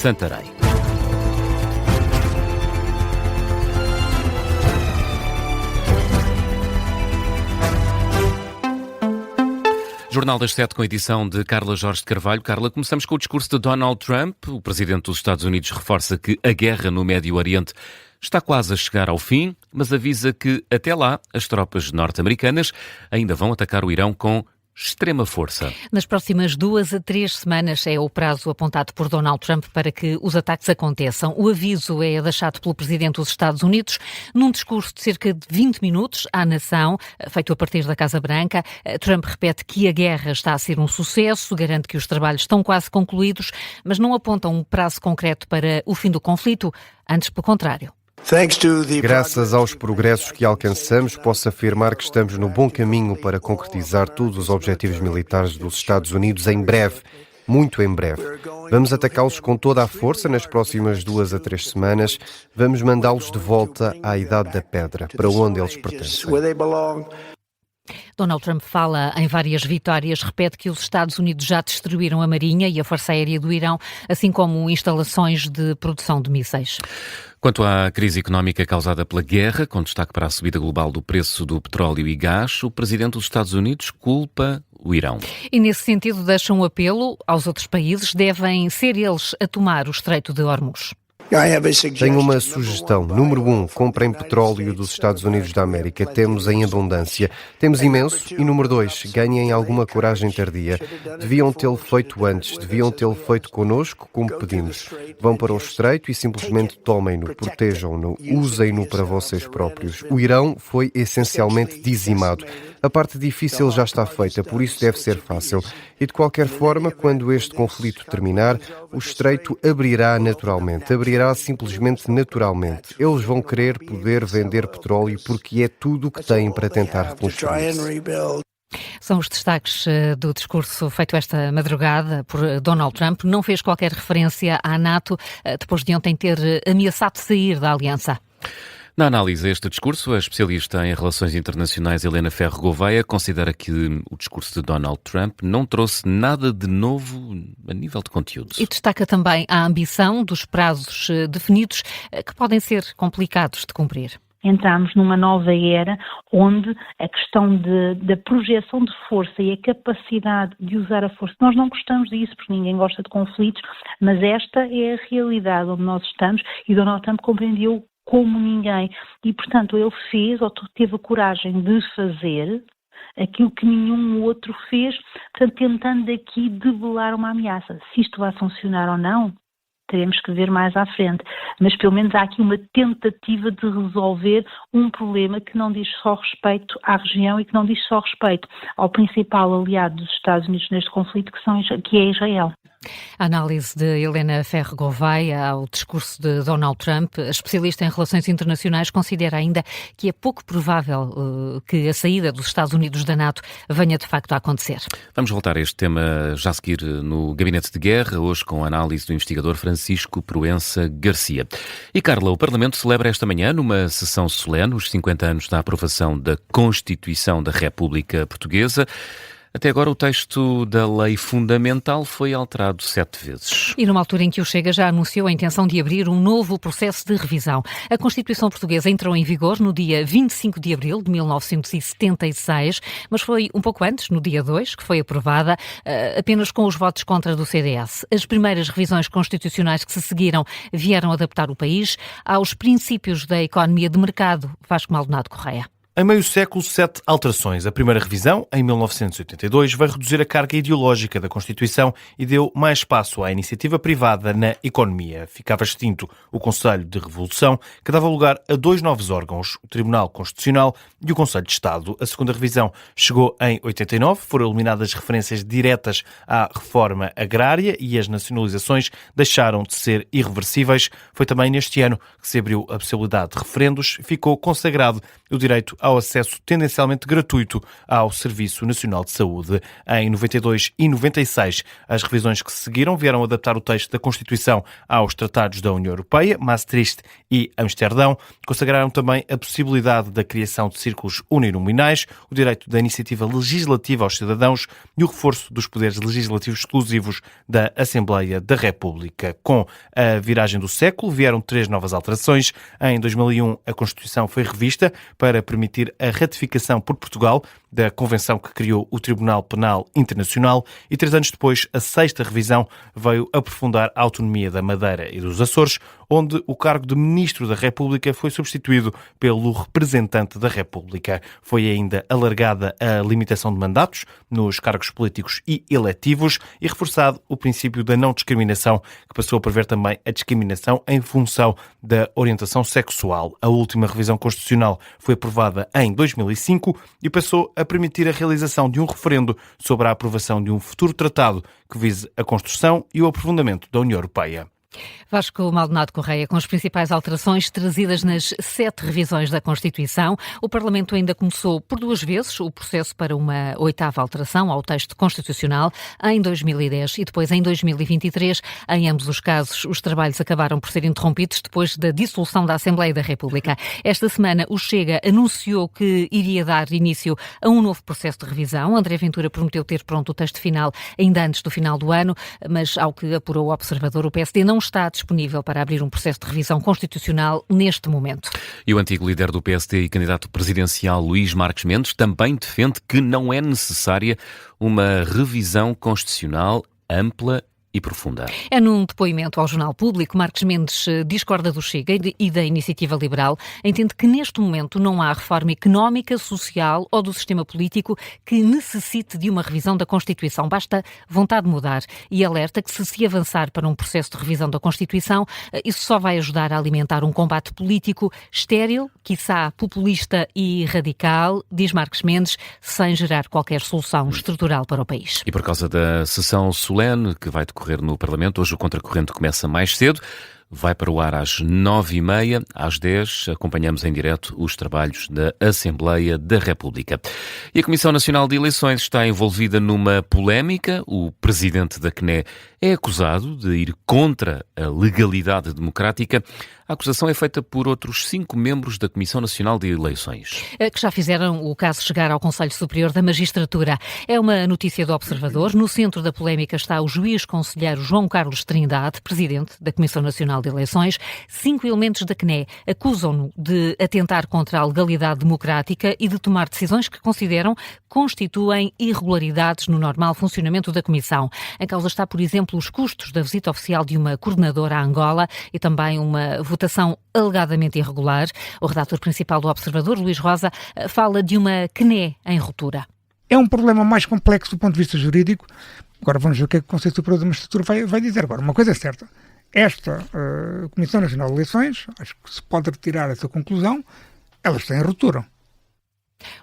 Santarém. Jornal das 7 com a edição de Carla Jorge de Carvalho. Carla, começamos com o discurso de Donald Trump. O presidente dos Estados Unidos reforça que a guerra no Médio Oriente está quase a chegar ao fim, mas avisa que, até lá, as tropas norte-americanas ainda vão atacar o Irão com extrema força. Nas próximas 2 a 3 semanas é o prazo apontado por Donald Trump para que os ataques aconteçam. O aviso é deixado pelo presidente dos Estados Unidos num discurso de cerca de 20 minutos à nação, feito a partir da Casa Branca. Trump repete que a guerra está a ser um sucesso, garante que os trabalhos estão quase concluídos, mas não aponta um prazo concreto para o fim do conflito, antes pelo contrário. Graças aos progressos que alcançamos, posso afirmar que estamos no bom caminho para concretizar todos os objetivos militares dos Estados Unidos em breve, muito em breve. Vamos atacá-los com toda a força nas próximas 2 a 3 semanas. Vamos mandá-los de volta à Idade da Pedra, para onde eles pertencem. Donald Trump fala em várias vitórias, repete que os Estados Unidos já destruíram a Marinha e a Força Aérea do Irão, assim como instalações de produção de mísseis. Quanto à crise económica causada pela guerra, com destaque para a subida global do preço do petróleo e gás, o presidente dos Estados Unidos culpa o Irão. E nesse sentido deixa um apelo aos outros países, devem ser eles a tomar o Estreito de Hormuz. Tenho uma sugestão. Número 1, comprem petróleo dos Estados Unidos da América. Temos em abundância. Temos imenso. E número 2, ganhem alguma coragem tardia. Deviam tê-lo feito antes. Deviam tê-lo feito connosco, como pedimos. Vão para o Estreito e simplesmente tomem-no, protejam-no, usem-no para vocês próprios. O Irão foi essencialmente dizimado. A parte difícil já está feita, por isso deve ser fácil. E de qualquer forma, quando este conflito terminar, o Estreito abrirá naturalmente. Abrirá simplesmente naturalmente. Eles vão querer poder vender petróleo porque é tudo o que têm para tentar reconstruir-se. São os destaques do discurso feito esta madrugada por Donald Trump. Não fez qualquer referência à NATO, depois de ontem ter ameaçado sair da aliança. Na análise a este discurso, a especialista em relações internacionais Helena Ferro Gouveia considera que o discurso de Donald Trump não trouxe nada de novo a nível de conteúdos. E destaca também a ambição dos prazos definidos que podem ser complicados de cumprir. Entramos numa nova era onde a questão da projeção de força e a capacidade de usar a força, nós não gostamos disso porque ninguém gosta de conflitos, mas esta é a realidade onde nós estamos e Donald Trump compreendeu como ninguém. E, portanto, ele fez, ou teve a coragem de fazer aquilo que nenhum outro fez, portanto, tentando aqui debelar uma ameaça. Se isto vai funcionar ou não, teremos que ver mais à frente. Mas, pelo menos, há aqui uma tentativa de resolver um problema que não diz só respeito à região e que não diz só respeito ao principal aliado dos Estados Unidos neste conflito, que é Israel. A análise de Helena Ferro Gouveia ao discurso de Donald Trump. A especialista em relações internacionais considera ainda que é pouco provável que a saída dos Estados Unidos da NATO venha de facto a acontecer. Vamos voltar a este tema já a seguir no Gabinete de Guerra, hoje com a análise do investigador Francisco Proença Garcia. E Carla, o Parlamento celebra esta manhã, numa sessão solene, os 50 anos da aprovação da Constituição da República Portuguesa. Até agora o texto da lei fundamental foi alterado 7 vezes. E numa altura em que o Chega já anunciou a intenção de abrir um novo processo de revisão. A Constituição Portuguesa entrou em vigor no dia 25 de abril de 1976, mas foi um pouco antes, no dia 2, que foi aprovada, apenas com os votos contra do CDS. As primeiras revisões constitucionais que se seguiram vieram adaptar o país aos princípios da economia de mercado. Vasco Maldonado Correia. Em meio século, 7 alterações. A primeira revisão, em 1982, vai reduzir a carga ideológica da Constituição e deu mais espaço à iniciativa privada na economia. Ficava extinto o Conselho de Revolução, que dava lugar a 2 novos órgãos, o Tribunal Constitucional e o Conselho de Estado. A segunda revisão chegou em 89, foram eliminadas referências diretas à reforma agrária e as nacionalizações deixaram de ser irreversíveis. Foi também neste ano que se abriu a possibilidade de referendos, ficou consagrado o direito ao acesso tendencialmente gratuito ao Serviço Nacional de Saúde. Em 92 e 96, as revisões que se seguiram vieram adaptar o texto da Constituição aos tratados da União Europeia, Maastricht e Amsterdão. Consagraram também a possibilidade da criação de círculos uninominais, o direito da iniciativa legislativa aos cidadãos e o reforço dos poderes legislativos exclusivos da Assembleia da República. Com a viragem do século, vieram 3 novas alterações. Em 2001, a Constituição foi revista para permitir a ratificação por Portugal da Convenção que criou o Tribunal Penal Internacional e 3 anos depois, a 6ª revisão veio aprofundar a autonomia da Madeira e dos Açores, onde o cargo de Ministro da República foi substituído pelo Representante da República. Foi ainda alargada a limitação de mandatos nos cargos políticos e eletivos e reforçado o princípio da não discriminação, que passou a prever também a discriminação em função da orientação sexual. A última revisão constitucional foi aprovada em 2005 e passou a permitir a realização de um referendo sobre a aprovação de um futuro tratado que vise a construção e o aprofundamento da União Europeia. Vasco Maldonado Correia, com as principais alterações trazidas nas 7 revisões da Constituição. O Parlamento ainda começou por 2 vezes o processo para uma 8ª alteração ao texto constitucional, em 2010 e depois em 2023. Em ambos os casos, os trabalhos acabaram por ser interrompidos depois da dissolução da Assembleia da República. Esta semana, o Chega anunciou que iria dar início a um novo processo de revisão. André Ventura prometeu ter pronto o texto final ainda antes do final do ano, mas, ao que apurou o Observador, o PSD não está disponível para abrir um processo de revisão constitucional neste momento. E o antigo líder do PSD e candidato presidencial Luís Marques Mendes também defende que não é necessária uma revisão constitucional ampla e profunda. É num depoimento ao Jornal Público, Marques Mendes discorda do Chega e da Iniciativa Liberal, entende que neste momento não há reforma económica, social ou do sistema político que necessite de uma revisão da Constituição. Basta vontade de mudar e alerta que se avançar para um processo de revisão da Constituição, isso só vai ajudar a alimentar um combate político estéril, quiçá populista e radical, diz Marques Mendes, sem gerar qualquer solução estrutural para o país. E por causa da sessão solene que vai decorrer no Parlamento, hoje o Contracorrente começa mais cedo, vai para o ar às 9h30, às 10 acompanhamos em direto os trabalhos da Assembleia da República. E a Comissão Nacional de Eleições está envolvida numa polémica. O presidente da CNE é acusado de ir contra a legalidade democrática. A acusação é feita por outros 5 membros da Comissão Nacional de Eleições. Que já fizeram o caso chegar ao Conselho Superior da Magistratura. É uma notícia do Observador. No centro da polémica está o juiz conselheiro João Carlos Trindade, presidente da Comissão Nacional de Eleições. 5 elementos da CNE acusam-no de atentar contra a legalidade democrática e de tomar decisões que consideram constituem irregularidades no normal funcionamento da Comissão. Em causa está, por exemplo, os custos da visita oficial de uma coordenadora à Angola e também uma votação alegadamente irregular. O redator principal do Observador, Luís Rosa, fala de uma CNE em ruptura. É um problema mais complexo do ponto de vista jurídico. Agora vamos ver o que é que o Conselho Superior da Magistratura vai dizer. Agora, uma coisa é certa. Esta Comissão Nacional de Eleições, acho que se pode retirar essa conclusão, elas têm ruptura.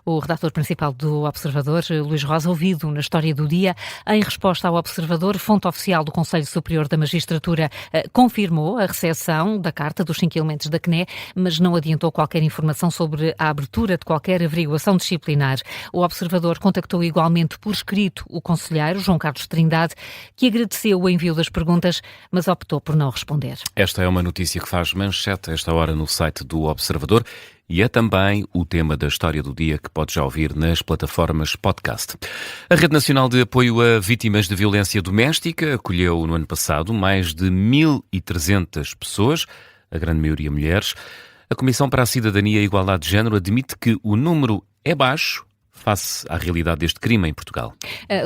O redator principal do Observador, Luís Rosa, ouvido na História do Dia, em resposta ao Observador, fonte oficial do Conselho Superior da Magistratura confirmou a recepção da carta dos 5 elementos da CNE, mas não adiantou qualquer informação sobre a abertura de qualquer averiguação disciplinar. O Observador contactou igualmente por escrito o conselheiro João Carlos Trindade, que agradeceu o envio das perguntas, mas optou por não responder. Esta é uma notícia que faz manchete a esta hora no site do Observador. E é também o tema da História do Dia que pode já ouvir nas plataformas podcast. A Rede Nacional de Apoio a Vítimas de Violência Doméstica acolheu no ano passado mais de 1.300 pessoas, a grande maioria mulheres. A Comissão para a Cidadania e Igualdade de Género admite que o número é baixo face à realidade deste crime em Portugal.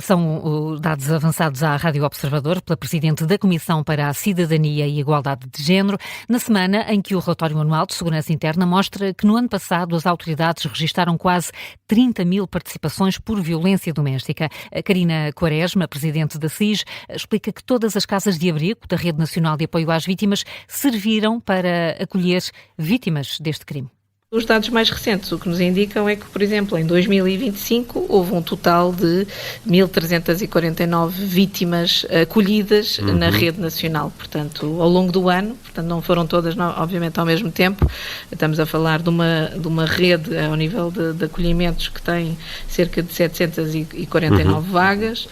São dados avançados à Rádio Observador pela Presidente da Comissão para a Cidadania e Igualdade de Género, na semana em que o relatório anual de Segurança Interna mostra que no ano passado as autoridades registaram quase 30.000 participações por violência doméstica. A Carina Quaresma, Presidente da CIS, explica que todas as casas de abrigo da Rede Nacional de Apoio às Vítimas serviram para acolher vítimas deste crime. Os dados mais recentes o que nos indicam é que, por exemplo, em 2025 houve um total de 1.349 vítimas acolhidas na rede nacional. Portanto, ao longo do ano, portanto, não foram todas, obviamente, ao mesmo tempo. Estamos a falar de uma rede ao nível de acolhimentos que tem cerca de 749 vagas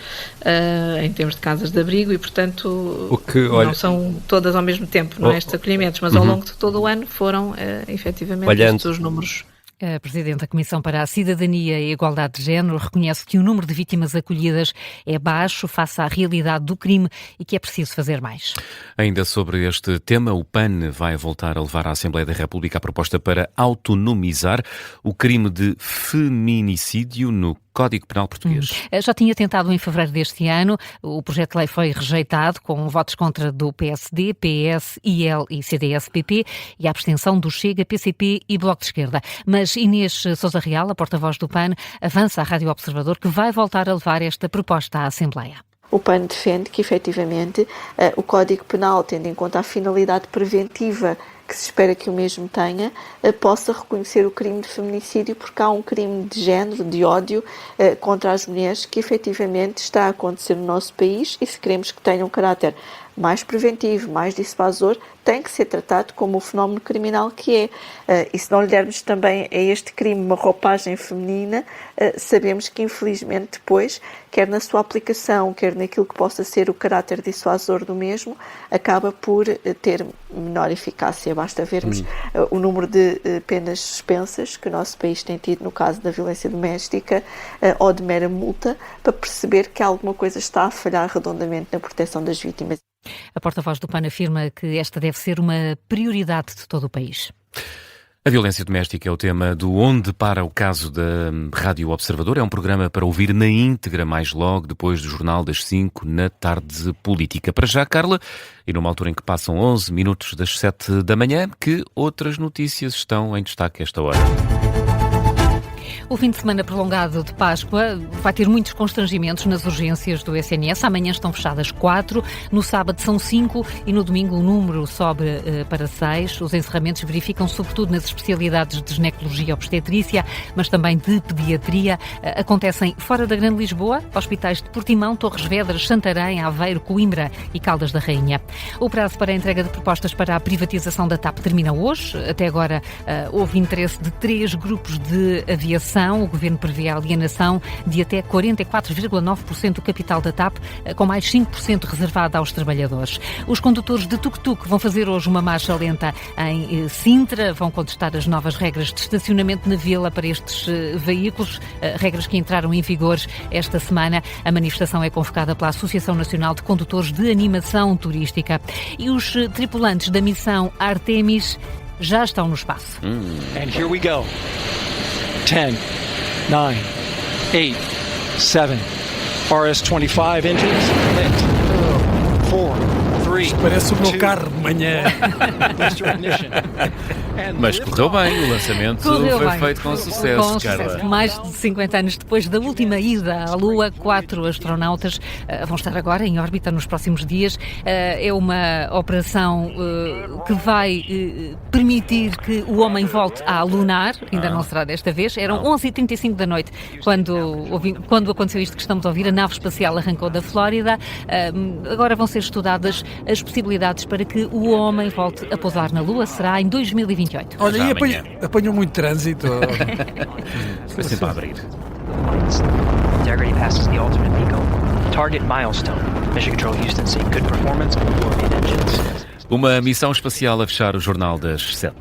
em termos de casas de abrigo e, portanto, não são todas ao mesmo tempo, não é, estes acolhimentos, mas ao longo de todo o ano foram, efetivamente, os números. A Presidente da Comissão para a Cidadania e a Igualdade de Género reconhece que o número de vítimas acolhidas é baixo face à realidade do crime e que é preciso fazer mais. Ainda sobre este tema, o PAN vai voltar a levar à Assembleia da República a proposta para autonomizar o crime de feminicídio no Código Penal Português. Já tinha tentado em fevereiro deste ano. O projeto de lei foi rejeitado com votos contra do PSD, PS, IL e CDS-PP e a abstenção do Chega, PCP e Bloco de Esquerda. Mas Inês Sousa Real, a porta-voz do PAN, avança à Rádio Observador que vai voltar a levar esta proposta à Assembleia. O PAN defende que, efetivamente, o Código Penal, tendo em conta a finalidade preventiva que se espera que o mesmo tenha, possa reconhecer o crime de feminicídio, porque há um crime de género, de ódio contra as mulheres que efetivamente está a acontecer no nosso país e se queremos que tenha um caráter mais preventivo, mais dissuasor, tem que ser tratado como o fenómeno criminal que é. E se não lhe dermos também a este crime uma roupagem feminina, sabemos que infelizmente depois, quer na sua aplicação, quer naquilo que possa ser o caráter dissuasor do mesmo, acaba por ter menor eficácia. Basta vermos o número de penas suspensas que o nosso país tem tido no caso da violência doméstica ou de mera multa, para perceber que alguma coisa está a falhar redondamente na proteção das vítimas. A porta-voz do PAN afirma que esta deve ser uma prioridade de todo o país. A violência doméstica é o tema do Onde Para o Caso da Rádio Observador. É um programa para ouvir na íntegra mais logo, depois do Jornal das 5, na Tarde Política. Para já, Carla, e numa altura em que passam 11 minutos das 7 da manhã, que outras notícias estão em destaque a esta hora? O fim de semana prolongado de Páscoa vai ter muitos constrangimentos nas urgências do SNS. Amanhã estão fechadas 4, no sábado são 5 e no domingo o número sobe para 6. Os encerramentos verificam-se sobretudo nas especialidades de ginecologia e obstetrícia, mas também de pediatria. Acontecem fora da Grande Lisboa, hospitais de Portimão, Torres Vedras, Santarém, Aveiro, Coimbra e Caldas da Rainha. O prazo para a entrega de propostas para a privatização da TAP termina hoje. Até agora houve interesse de 3 grupos de aviação. O Governo prevê a alienação de até 44,9% do capital da TAP, com mais 5% reservado aos trabalhadores. Os condutores de tuk-tuk vão fazer hoje uma marcha lenta em Sintra, vão contestar as novas regras de estacionamento na vila para estes veículos, regras que entraram em vigor esta semana. A manifestação é convocada pela Associação Nacional de Condutores de Animação Turística. E os tripulantes da missão Artemis já estão no espaço. And here we go. 10, 9, 8, 7, RS-25 engines lit. 4, 3, parece o meu carro de manhã. Mas correu bem, o lançamento foi feito com sucesso, Carla. Mais de 50 anos depois da última ida à Lua, 4 astronautas vão estar agora em órbita nos próximos dias. É uma operação que vai permitir que o homem volte à lunar, ainda não será desta vez. Eram 11h35 da noite quando aconteceu isto que estamos a ouvir. A nave espacial arrancou da Flórida. Agora vão ser estudadas as possibilidades para que o homem volte a pousar na Lua. Será em 2028. Olha, e apanhou muito trânsito. Foi sempre a abrir. Integrity passes the ultimate MECO target milestone. Mission Control Houston say good performance on board main engines. Uma missão espacial a fechar o Jornal das 7.